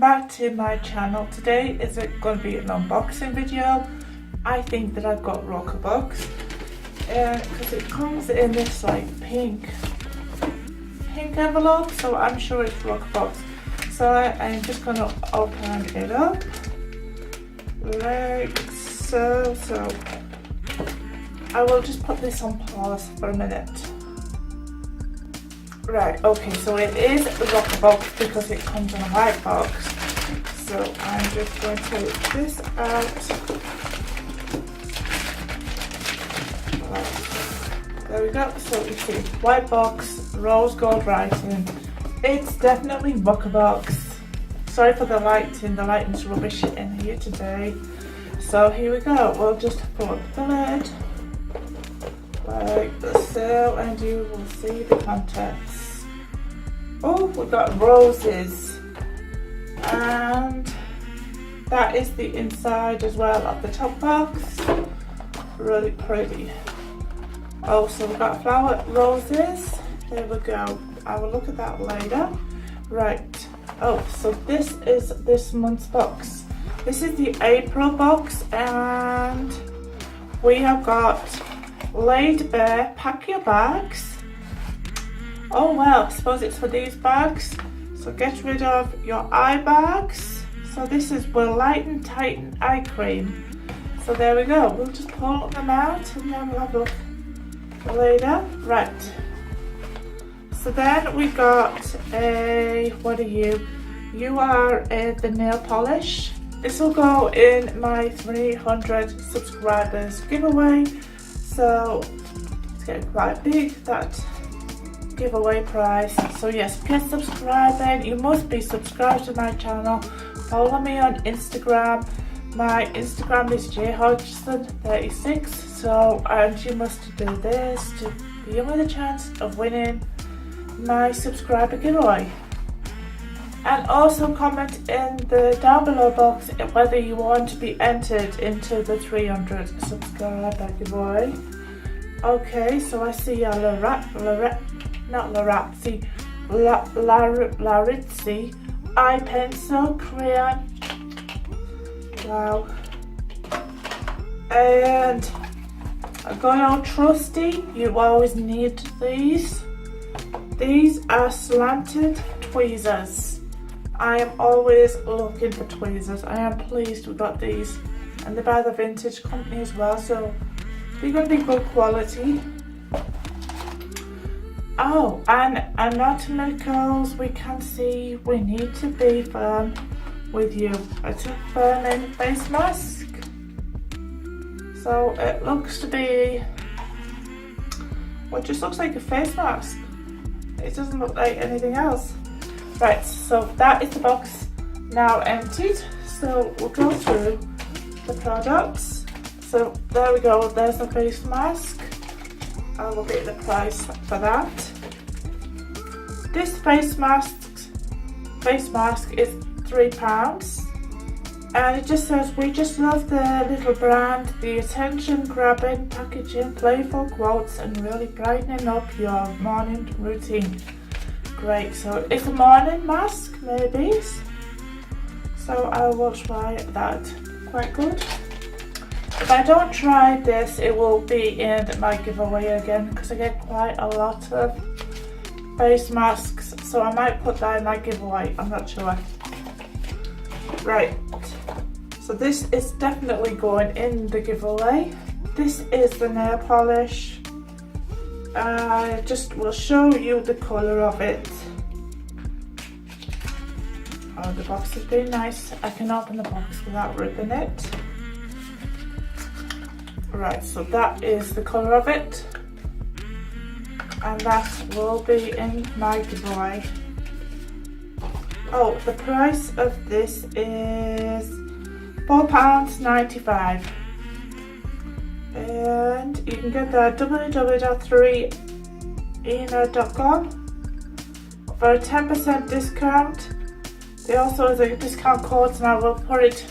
back to my channel. Today is going to be an unboxing video. I think that I've got Roccabox because it comes in this like pink envelope, so I'm sure it's Roccabox. So I'm just going to open it up like so. I will just put this on pause for a minute. Right, okay, so it is a Roccabox because it comes in a white box. So I'm just going to take this out. Right. There we go. So you see, white box, rose gold writing. It's definitely Roccabox. Sorry for the lighting. The lighting's rubbish in here today. So here we go. We'll just put the lid like so, and you will see the contents. Oh, we've got roses, and that is the inside as well of the top box. Really pretty. Oh, so we've got flower roses. There we go. I will look at that later. Right. Oh, so this is this month's box. This is the April box, and we have got Laid Bare, pack your bags. Oh well, I suppose it's for these bags. So get rid of your eye bags. So this is Will Lighten Tighten Eye Cream. So there we go. We'll just pull them out and then we'll have a look later. Right. So then we got a, what are you? You are the nail polish. This will go in my 300 subscribers giveaway. So it's getting quite big, that giveaway price. So yes, get subscribing. You must be subscribed to my channel. Follow me on Instagram. My Instagram is jhodgson36. So you must do this to be with a chance of winning my subscriber giveaway. And also comment in the down below box whether you want to be entered into the 300 subscriber giveaway. Okay, so I see a Larizzi eye pencil crayon. Wow. And a good old trusty, you always need these. These are slanted tweezers. I am always looking for tweezers. I am pleased we got these, and they're by the vintage company as well, so they're going to be good quality. Oh, and anatomicals, we can see we need to be firm with you. It's a firming face mask. So it looks to be, well, it just looks like a face mask. It doesn't look like anything else. Right, so that is the box now emptied. So we'll go through the products. So there we go, there's the face mask. I will get the price for that. This face mask is £3, and it just says, we just love the little brand, the attention grabbing packaging, playful quotes, and really brightening up your morning routine. Great, so it's a morning mask maybe, so I will try that. Quite good. If I don't try this, it will be in my giveaway again because I get quite a lot of face masks, so I might put that in my giveaway, I'm not sure. Right, so this is definitely going in the giveaway. This is the nail polish. I just will show you the colour of it. Oh, the box is very nice. I can open the box without ripping it. Right, so that is the colour of it, and that will be in my giveaway. Oh, the price of this is £4.95. And you can get that at www.3ena.com for a 10% discount. There also is a discount code, and I will put it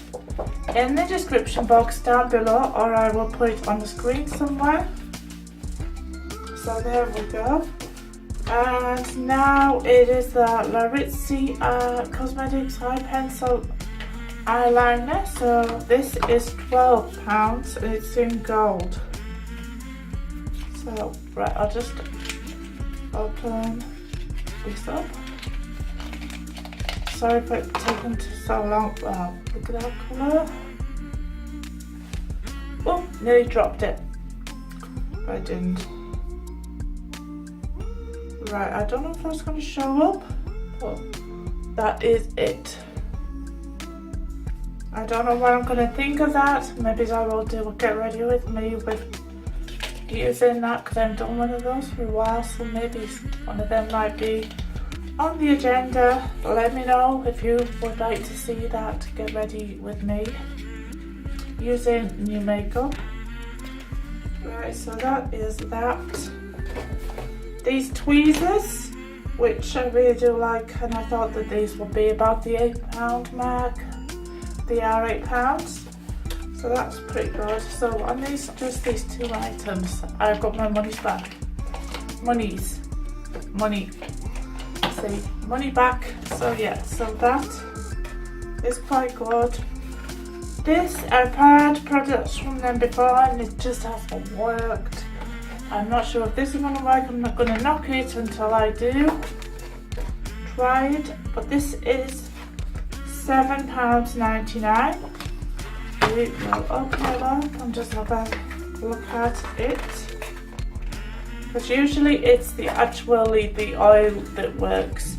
in the description box down below, or I will put it on the screen somewhere. So there we go. And now it is the Larizzi Cosmetics High Pencil Eyeliner. So this is £12 and it's in gold. So right, I'll just open this up. Sorry for it taking so long. Wow, look at that colour. Oh, nearly dropped it. But I didn't. Right, I don't know if that's going to show up, but that is it. I don't know what I'm going to think of that. Maybe I will do a get ready with me with using that, because I haven't done one of those for a while, so maybe one of them might be on the agenda. Let me know if you would like to see that get ready with me using new makeup. Right, so that is that. These tweezers, which I really do like, and I thought that these would be about the £8 mark. They are £8, so that's pretty good. So on these, just these two items, I've got my money's back. Money. See, money back. So yeah, so that is quite good. This, I've had products from them before and it just hasn't worked. I'm not sure if this is going to work. I'm not going to knock it until I do try it. But this is £7.99. We will open it up and just have a look at it. Because usually it's the oil that works,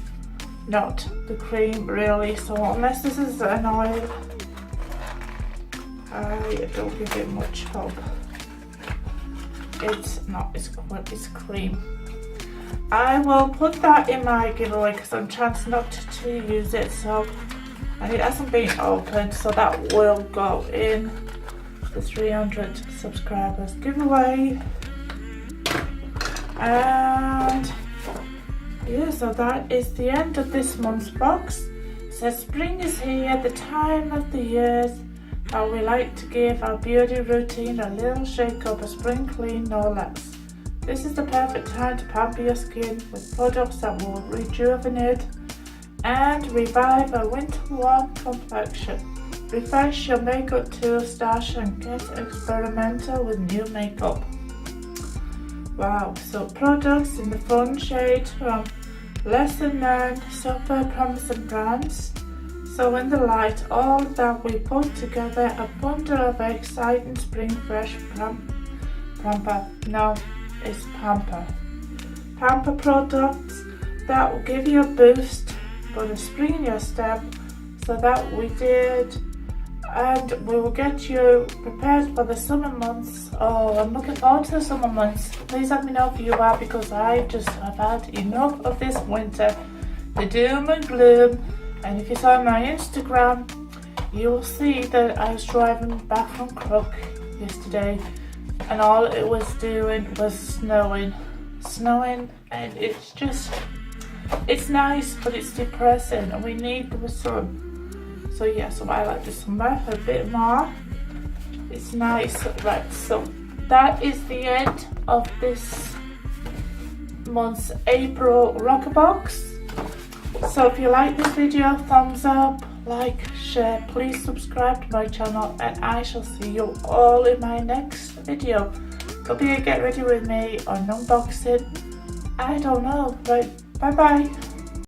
not the cream really. So unless this is an oil, I don't give it much hope. It's not, it's cream. I will put that in my giveaway because I'm chancing not to use it, so, and it hasn't been opened, so that will go in the 300 subscribers giveaway. And yeah, so that is the end of this month's box. So spring is here, the time of the year that we like to give our beauty routine a little shake up, a spring clean no less. This is the perfect time to pamper your skin with products that will rejuvenate and revive a winter warm complexion. Refresh your makeup tool stash and get experimental with new makeup. Wow, so products in the fun shade from less than known super promising brands. So in the light, all that we put together, a bundle of exciting spring fresh pamper products that will give you a boost, put a spring in your step. So that we did, and we will get you prepared for the summer months. Oh, I'm looking forward to the summer months. Please let me know if you are, because I just have had enough of this winter, the doom and gloom. And if you saw my Instagram, you will see that I was driving back from Crook yesterday and all it was doing was snowing, and it's nice, but it's depressing and we need the sun. So yeah, so I like the summer a bit more. It's nice. Right, so that is the end of this month's April Roccabox. So if you like this video, thumbs up, like, share, please subscribe to my channel, and I shall see you all in my next video. Could be a get ready with me or an unboxing, I don't know. Right, bye bye.